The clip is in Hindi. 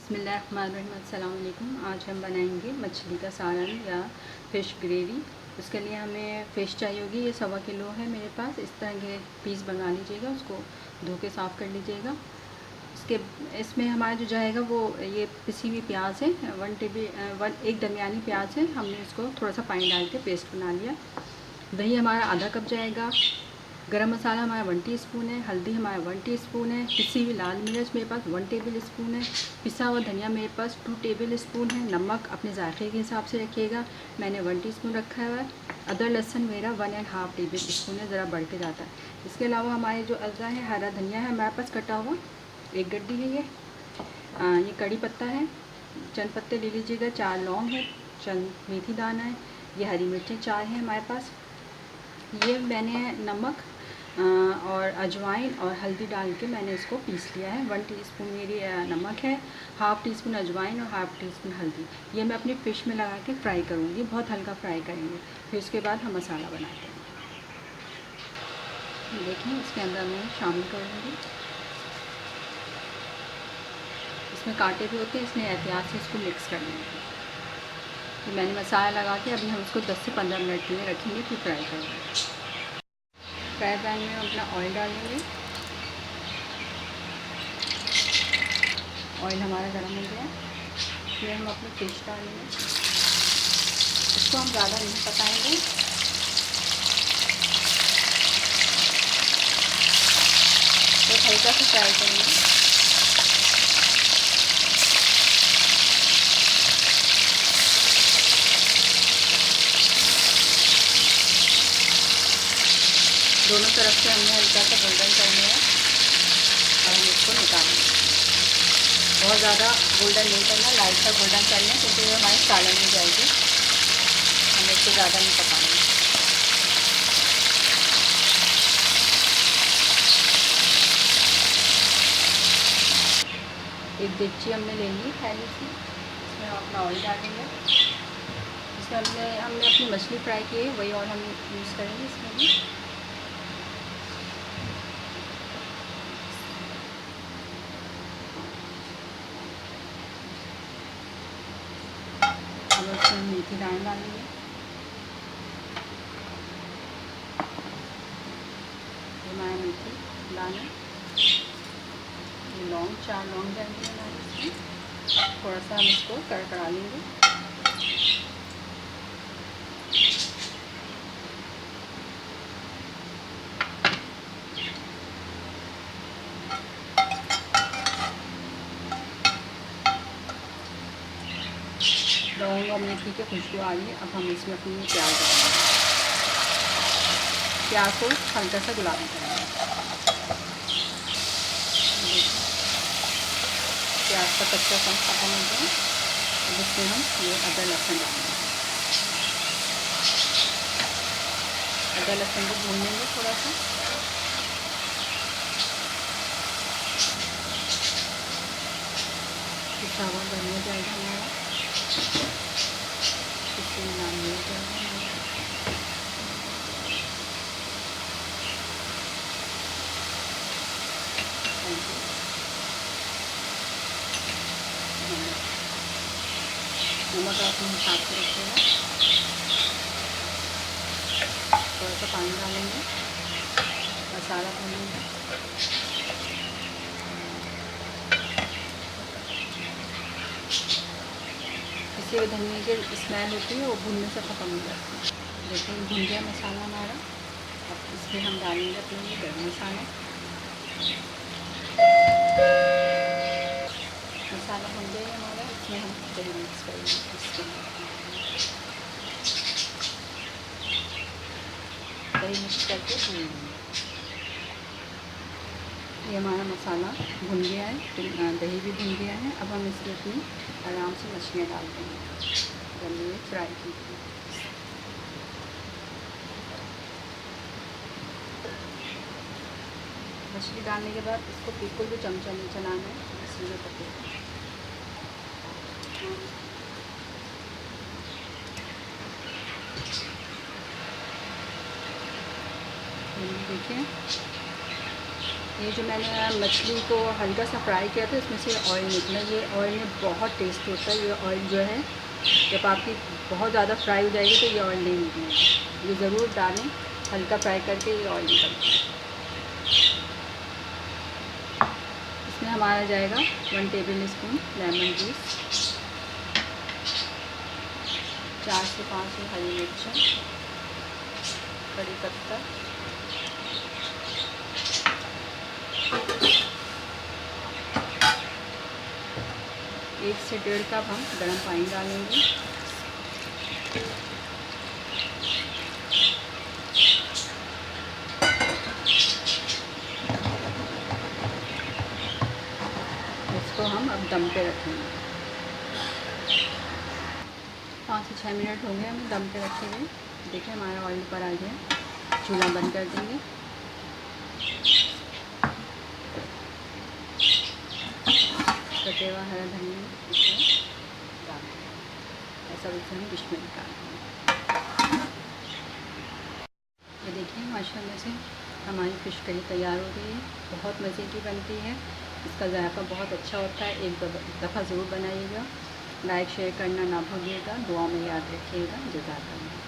बिस्मिल्लाहिर्रहमानिर्रहीम। अस्सलाम वालेकुम। आज हम बनाएंगे मछली का सालन या फ़िश ग्रेवी। उसके लिए हमें फ़िश चाहिए होगी। ये 1.25 किलो है मेरे पास। इस तरह के पीस बना लीजिएगा, उसको धो के साफ़ कर लीजिएगा। इसमें हमारा जो जाएगा वो ये पिसी हुई प्याज है, 1 दरमियानी प्याज है। हमने इसको थोड़ा सा पानी डाल के पेस्ट बना लिया। दही हमारा आधा कप जाएगा। गरम मसाला हमारा 1 टीस्पून है। हल्दी हमारा 1 टीस्पून है। पिसी हुई लाल मिर्च मेरे पास 1 टेबल स्पून है। पिसा हुआ धनिया मेरे पास 2 टेबल स्पून है। नमक अपने जायके के हिसाब से रखिएगा, मैंने 1 टीस्पून रखा हुआ है। अदरक लहसुन मेरा 1.5 टेबल स्पून है, ज़रा बढ़ के जाता है। इसके अलावा हमारे जो अदरक है, हरा धनिया है हमारे पास कटा हुआ, 1 गड्डी है ये कड़ी पत्ता है, चंद पत्ते ले लीजिएगा, 4 लौंग है, चंद मेथी दाना है, ये हरी मिर्चें 4 हैं हमारे पास। ये मैंने नमक और अजवाइन और हल्दी डाल के मैंने इसको पीस लिया है। 1 टीस्पून मेरी नमक है, 1/2 टीस्पून अजवाइन और 1/2 टीस्पून हल्दी। ये मैं अपनी फ़िश में लगा के फ्राई करूँगी, बहुत हल्का फ्राई करेंगे। फिर उसके बाद हम मसाला बनाते हैं। देखें, इसके अंदर मैं शामिल करूँगी। इसमें कांटे भी होते हैं, इसलिए एहतियात से इसको मिक्स कर लेंगे। तो मैंने मसाला लगा के अभी हम इसको 10 से 15 मिनट के लिए रखेंगे, फिर फ्राई करेंगे। फ्राई पैन में हम अपना ऑयल डालेंगे। ऑयल हमारा गर्म हो गया, फिर हम अपनी फ़िश डालेंगे। इसको हम ज़्यादा नहीं पकाएंगे, तो हल्का सा फ्राई करेंगे। दोनों तरफ से हमने हल्का सा गोल्डन कर लिया है और हम इसको निकालेंगे। बहुत ज़्यादा गोल्डन नहीं करना, लाइट सा गोल्डन कर लें, क्योंकि ये हमारे सालन में जाएगी। हम इसको ज़्यादा नहीं पकाएंगे। एक देगची हमने ले ली थैली से, इसमें हम अपना ऑयल डालेंगे। इसमें हमने अपनी मछली फ्राई की है, वही ऑयल हम यूज़ करेंगे इसमें भी। अब इसमें मेथी दाना डालेंगे, हमारा मेथी दाना, ये लौंग, 4 लौंग डालेंगे हमारे इसमें। थोड़ा सा हम इसको कड़कड़ा लेंगे। लौंग और मेथी की खुशबू आ रही है। अब हम इसमें अपनी प्याज डालेंगे। प्याज को हल्का सा गुलाबी करेंगे। प्याज का कच्चा पन खत्म हो गया। अब इसमें हम ये अदरक लहसुन डालेंगे। अदरक लहसुन को भून लेंगे थोड़ा सा। पिसा हुआ बन जाएगा हमारा, इसमें नाम मिल जाएगा हमारा। नमक अपने हिसाब से रखिएगा। थोड़ा सा पानी डालेंगे, मसाला भूनेंगे। किसी भी धनिया की स्मेल होती है वो भूनने से ख़त्म हो जाती है। देखिए भुन गया मसाला हमारा। अब इसमें हम डालेंगे अपने गरम मसाला। मसाला भुन गया हमारा, इसमें हम दही मिक्स करेंगे। दही मिक्स करके भून लेंगे। ये हमारा मसाला भुन गया है, दही भी भुन गया है। अब हम इसमें अपनी आराम से मछलियाँ डाल देंगे, जल्दी फ्राई की। मछली डालने के बाद इसको बिल्कुल भी चमचा नहीं चलाना है, इसलिए पके। देखिए ये जो मैंने मछली को हल्का सा फ्राई किया था, इसमें से ऑयल निकला। ये ऑयल में बहुत टेस्ट होता है। ये ऑयल जो है, जब आपकी बहुत ज़्यादा फ्राई हो जाएगी तो ये ऑयल नहीं निकलेगा। ये ज़रूर डालें, हल्का फ्राई करके ये ऑयल निकलता है। इसमें हमारा जाएगा 1 टेबल स्पून लेमन जूस, 4 से 5 हरी मिर्च, कड़ी पत्ता, 1 से 1.5 कप हम गर्म पानी डालेंगे। इसको हम अब दम पे रखेंगे। 5 से 6 मिनट हो गए हमें दम पे रखे हुए। देखिए हमारा ऑयल ऊपर आ गया। चूल्हा बंद कर देंगे। कटे हुआ हरा धनिया इसमें डाल देंगे। ऐसा उसे हम डिश में निकाल देंगे। ये देखिए माशाल्लाह से हमारी फ़िश करी तैयार हो गई है। बहुत मज़े की बनती है। इसका जायका बहुत अच्छा होता है। एक दफ़ा ज़रूर बनाइएगा। लाइक शेयर करना ना भूलिएगा। दुआ में याद रखिएगा। जज़ाकल्लाह।